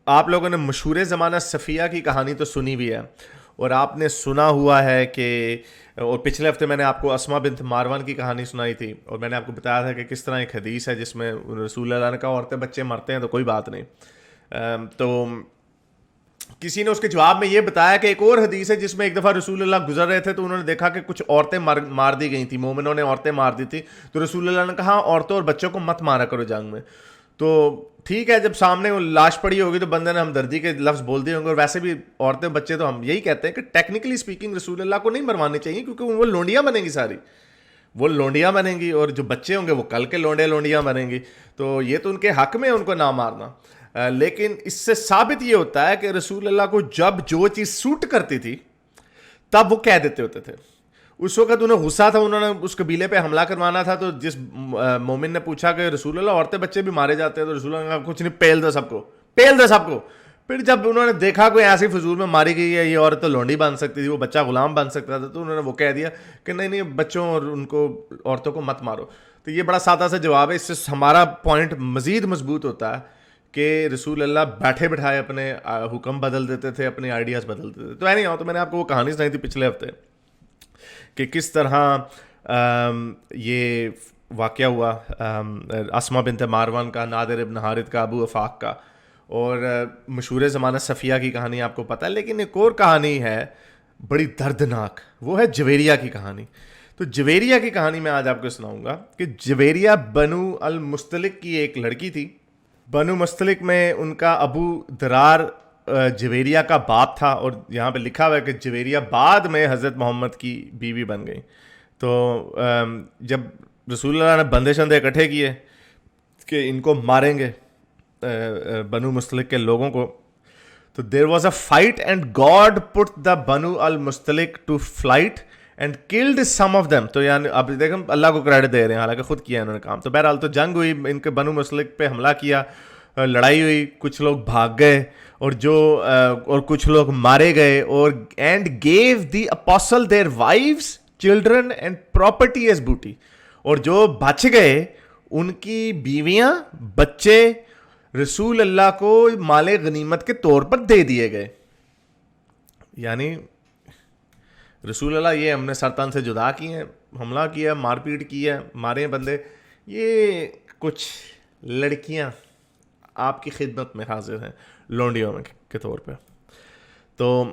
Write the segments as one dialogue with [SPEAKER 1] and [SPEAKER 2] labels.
[SPEAKER 1] آپ لوگوں نے مشہور زمانہ صفیہ کی کہانی تو سنی بھی ہے، اور آپ نے سنا ہوا ہے کہ، اور پچھلے ہفتے میں نے آپ کو اسما بنت ماروان کی کہانی سنائی تھی، اور میں نے آپ کو بتایا تھا کہ کس طرح ایک حدیث ہے جس میں رسول اللہ نے کہا عورتیں بچے مرتے ہیں تو کوئی بات نہیں. تو کسی نے اس کے جواب میں یہ بتایا کہ ایک اور حدیث ہے جس میں ایک دفعہ رسول اللہ گزر رہے تھے تو انہوں نے دیکھا کہ کچھ عورتیں مار دی گئی تھیں، مومنوں نے عورتیں مار دی تھی، تو رسول اللہ نے کہا عورتوں اور بچوں کو مت مارا کرو جنگ میں. تو ٹھیک ہے، جب سامنے وہ لاش پڑی ہوگی تو بندے نے ہمدردی کے لفظ بول دیے ہوں گے، اور ویسے بھی عورتیں بچے تو ہم یہی کہتے ہیں کہ ٹیکنیکلی اسپیکنگ رسول اللہ کو نہیں مروانے چاہیے، کیونکہ وہ لونڈیاں بنیں گی، ساری وہ لونڈیاں بنیں گی، اور جو بچے ہوں گے وہ کل کے لونڈیاں بنیں گی، تو یہ تو ان کے حق میں ان کو نہ مارنا. لیکن اس سے ثابت یہ ہوتا ہے کہ رسول اللہ کو جب جو چیز سوٹ کرتی تھی تب وہ کہہ دیتے ہوتے تھے. اس وقت انہیں غصہ تھا، انہوں نے اس قبیلے پہ حملہ کروانا تھا، تو جس مومن نے پوچھا کہ رسول اللہ عورتیں بچے بھی مارے جاتے ہیں، تو رسول اللہ نے کہا کچھ نہیں، پیل دو سب کو. پھر جب انہوں نے دیکھا کوئی ایسی فضول میں ماری گئی ہے، یہ عورت تو لونڈی بن سکتی تھی، وہ بچہ غلام بن سکتا تھا، تو انہوں نے وہ کہہ دیا کہ نہیں بچوں اور ان کو عورتوں کو مت مارو. تو یہ بڑا سادہ سا جواب ہے، اس سے ہمارا پوائنٹ مزید مضبوط ہوتا ہے کہ رسول اللہ بیٹھے بٹھائے اپنے حکم بدل دیتے تھے، اپنے آئیڈیاز بدل دیتے تھے. تو نہیں تو میں نے آپ کو وہ کہانی سنائی تھی پچھلے ہفتے کہ کس طرح یہ واقعہ ہوا اسما بنت ماروان کا، نادر ابن حارث کا، ابو افاق کا، اور مشہور زمانہ صفیہ کی کہانی آپ کو پتہ ہے. لیکن ایک اور کہانی ہے بڑی دردناک، وہ ہے جویریہ کی کہانی. تو جویریہ کی کہانی میں آج آپ کو سناؤں گا کہ جویریہ بنو المستلق کی ایک لڑکی تھی. بنو مستلق میں ان کا ابو درار جویریہ کا باپ تھا، اور یہاں پہ لکھا ہوا ہے کہ جویریہ بعد میں حضرت محمد کی بیوی بن گئی. تو جب رسول اللہ نے بندے شندے اکٹھے کیے کہ ان کو ماریں گے بنو مستلق کے لوگوں کو، تو there was a fight and God put the بنو المستلق to flight and killed some of them. تو یعنی اب دیکھیں اللہ کو کریڈٹ دے رہے ہیں، حالانکہ خود کیا انہوں نے کام. تو بہرحال تو جنگ ہوئی، ان کے بنو مستلق پہ حملہ کیا، لڑائی ہوئی، کچھ لوگ بھاگ گئے اور کچھ لوگ مارے گئے، اور and gave the apostle their wives children and property as booty. اور جو بچ گئے ان کی بیویاں بچے رسول اللہ کو مال غنیمت کے طور پر دے دیے گئے. یعنی رسول اللہ یہ ہم نے سرطان سے جدا کیے ہیں، حملہ کیا، مار پیٹ کی ہے، مارے بندے، یہ کچھ لڑکیاں آپ کی خدمت میں حاضر ہیں لونڈیوں میں کے طور پہ. تو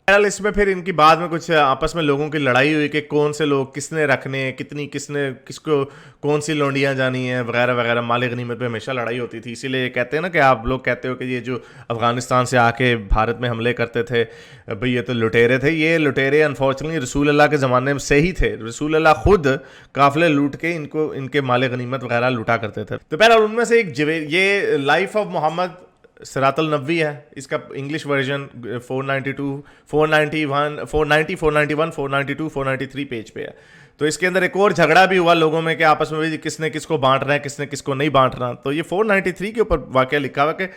[SPEAKER 1] اس میں پھر ان کی بعد میں کچھ آپس میں لوگوں کی لڑائی ہوئی کہ کون سے لوگ کس نے رکھنے، کس کو کون سی لونڈیاں جانی ہیں وغیرہ وغیرہ. مال غنیمت پہ ہمیشہ لڑائی ہوتی تھی، اسی لیے کہتے ہیں نا کہ آپ لوگ کہتے ہو کہ یہ جو افغانستان سے آ کے بھارت میں حملے کرتے تھے بھئی یہ تو لٹیرے تھے. یہ لٹیرے انفارچونیٹلی رسول اللہ کے زمانے میں سے ہی تھے. رسول اللہ خود قافلے لوٹ کے ان کے مال غنیمت وغیرہ لوٹا کرتے تھے. تو پہلے ان میں سے ایک یہ لائف آف محمد صراط النبوی ہے، اس کا انگلش ورژن 492 491 490 491 492 493 پیج پہ ہے. تو اس کے اندر ایک اور جھگڑا بھی ہوا لوگوں میں کہ آپس میں بھی کس نے کس کو بانٹ رہا ہے، کس نے کس کو نہیں بانٹ رہا. تو یہ 493 کے اوپر واقعہ لکھا ہوا کہ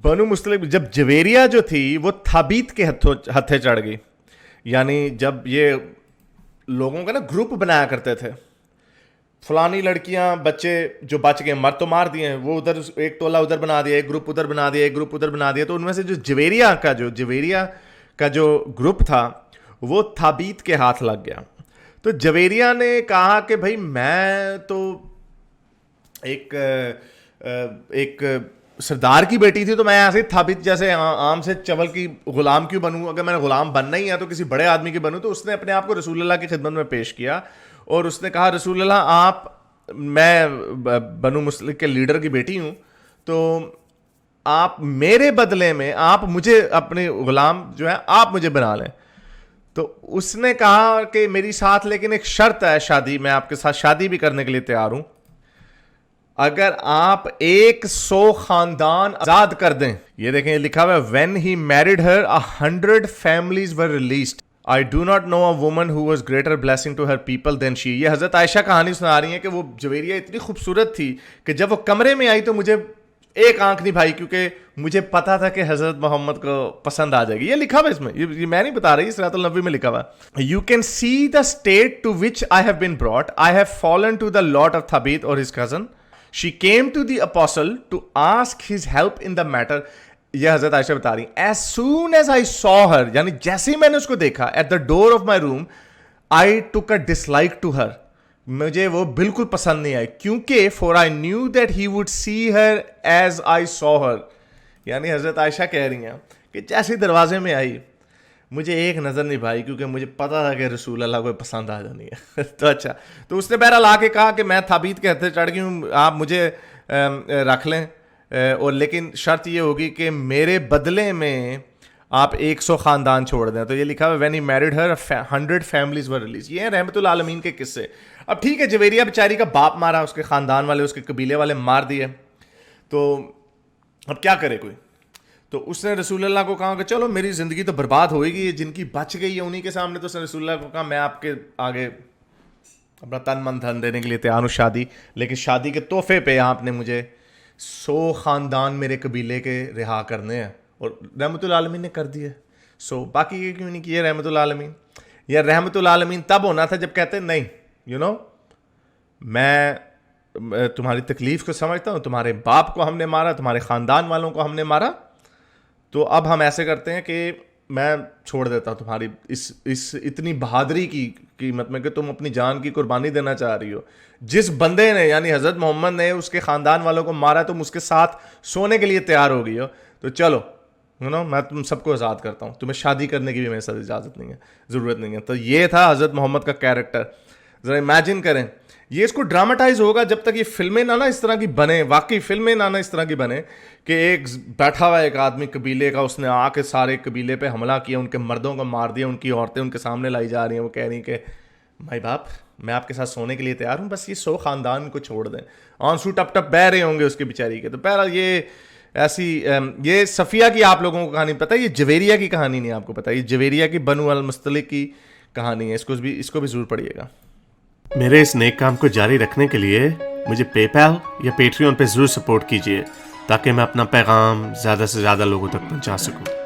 [SPEAKER 1] بنو مستلق جب جویریہ جو تھی وہ تھابیت کے ہتھے چڑھ گئی. یعنی جب یہ لوگوں کا نا گروپ بنایا کرتے تھے، فلانی لڑکیاں بچے جو بچ گئے مر تو مار دیے ہیں، وہ ادھر ایک ٹولہ ادھر بنا دیا، ایک گروپ ادھر بنا دیا، ایک گروپ ادھر بنا دیا. تو ان میں سے جو جویریہ کا جو گروپ تھا وہ تھابیت کے ہاتھ لگ گیا. تو جویریہ نے کہا کہ بھائی میں تو ایک سردار کی بیٹی تھی، تو میں ایسے تھابیت جیسے عام سے چول کی غلام کیوں بنوں؟ اگر میں نے غلام بننا ہی ہے تو کسی بڑے آدمی کی بنوں. تو اس نے اپنے آپ کو رسول اللہ کی خدمت میں پیش کیا اور اس نے کہا رسول اللہ میں بنو مستلق کے لیڈر کی بیٹی ہوں، تو آپ میرے بدلے میں آپ مجھے اپنے غلام جو ہے آپ مجھے بنا لیں. تو اس نے کہا کہ میری ساتھ لیکن ایک شرط ہے شادی، میں آپ کے ساتھ شادی بھی کرنے کے لیے تیار ہوں اگر آپ 100 خاندان آزاد کر دیں. یہ دیکھیں لکھا ہوا ہے when he married her 100 families were released. I do not know a woman who was greater blessing to her people than she. یہ حضرت عائشہ کہانی سنا رہی ہیں کہ وہ جویریہ اتنی خوبصورت تھی کہ جب وہ کمرے میں آئی تو مجھے ایک آنکھ نہیں بھائی، کیونکہ مجھے پتا تھا کہ حضرت محمد کو پسند آ جائے گی. یہ لکھا ہوا اس میں، یہ میں نہیں بتا رہی، صراط النبوی میں لکھا ہوا. You can see the state to which I have been brought. I have fallen to the lot of Thabit or his cousin. She came to the apostle to ask his help in the matter. یہ حضرت عائشہ بتا رہی ہیں, as soon as I saw her, یعنی جیسے ہی میں نے اس کو دیکھا, at the door of my room, I took a dislike to her. مجھے وہ بالکل پسند نہیں آئی, کیونکہ for I knew that he would see her as I saw her. یعنی حضرت عائشہ کہہ رہی ہیں کہ جیسے دروازے میں آئی مجھے ایک نظر نہیں بھائی, کیونکہ مجھے پتا تھا کہ رسول اللہ کو پسند آ جانی ہے. تو اچھا, تو اس نے بہرحال آ کے کہا کہ میں ثابت کے ہتھے چڑھ گئی ہوں, آپ مجھے رکھ لیں, اور لیکن شرط یہ ہوگی کہ میرے بدلے میں آپ 100 خاندان چھوڑ دیں. تو یہ لکھا ہوا when he married Hare 100 families were release. یہ ہیں رحمت العالمین کے قصے. اب ٹھیک ہے, جویریہ بیچاری کا باپ مارا, اس کے خاندان والے, اس کے قبیلے والے مار دیے, تو اب کیا کرے کوئی. تو اس نے رسول اللہ کو کہا کہ چلو میری زندگی تو برباد ہوئے گی, جن کی بچ گئی ہے انہی کے سامنے. تو اس نے رسول اللہ کو کہا میں آپ کے آگے اپنا تن من دھن دینے کے لیے تیار ہوں شادی, لیکن شادی کے تحفے پہ آپ نے مجھے 100 خاندان میرے قبیلے کے رہا کرنے ہیں. اور رحمت العالمین نے کر دیے. باقی یہ کیوں نہیں کیے رحمت العالمین. یہ رحمت العالمین تب ہونا تھا جب کہتے نہیں میں تمہاری تکلیف کو سمجھتا ہوں, تمہارے باپ کو ہم نے مارا, تمہارے خاندان والوں کو ہم نے مارا, تو اب ہم ایسے کرتے ہیں کہ میں چھوڑ دیتا ہوں تمہاری اس اتنی بہادری کی قیمت میں کہ تم اپنی جان کی قربانی دینا چاہ رہی ہو. جس بندے نے یعنی حضرت محمد نے اس کے خاندان والوں کو مارا, تم اس کے ساتھ سونے کے لیے تیار ہو گئی ہو, تو چلو میں تم سب کو آزاد کرتا ہوں, تمہیں شادی کرنے کی بھی میرے ساتھ اجازت نہیں ہے, ضرورت نہیں ہے. تو یہ تھا حضرت محمد کا کیریکٹر. ذرا امیجن کریں, یہ اس کو ڈراماٹائز ہوگا جب تک یہ فلمیں نہ اس طرح کی بنے, واقعی فلمیں نہ اس طرح کی بنے کہ ایک بیٹھا ہوا ایک آدمی قبیلے کا, اس نے آ کے سارے قبیلے پہ حملہ کیا, ان کے مردوں کو مار دیا, ان کی عورتیں ان کے سامنے لائی جا رہی ہیں, وہ کہہ رہی ہیں کہ بھائی باپ میں آپ کے ساتھ سونے کے لیے تیار ہوں, بس یہ 100 خاندان کو چھوڑ دیں. آنسو ٹپ ٹپ بہ رہے ہوں گے اس کے بیچاری کے. تو بہرحال یہ ایسی یہ صفیہ کی آپ لوگوں کو کہانی پتہ ہے, یہ جویریہ کی کہانی نہیں آپ کو پتہ, یہ جویریہ کی بنو المستلق کی کہانی ہے. اس کو بھی ضرور پڑھیے گا.
[SPEAKER 2] میرے اس نیک کام کو جاری رکھنے کے لیے مجھے پے پیل یا پیٹریون پہ ضرور سپورٹ کیجیے, تاکہ میں اپنا پیغام زیادہ سے زیادہ لوگوں تک پہنچا سکوں.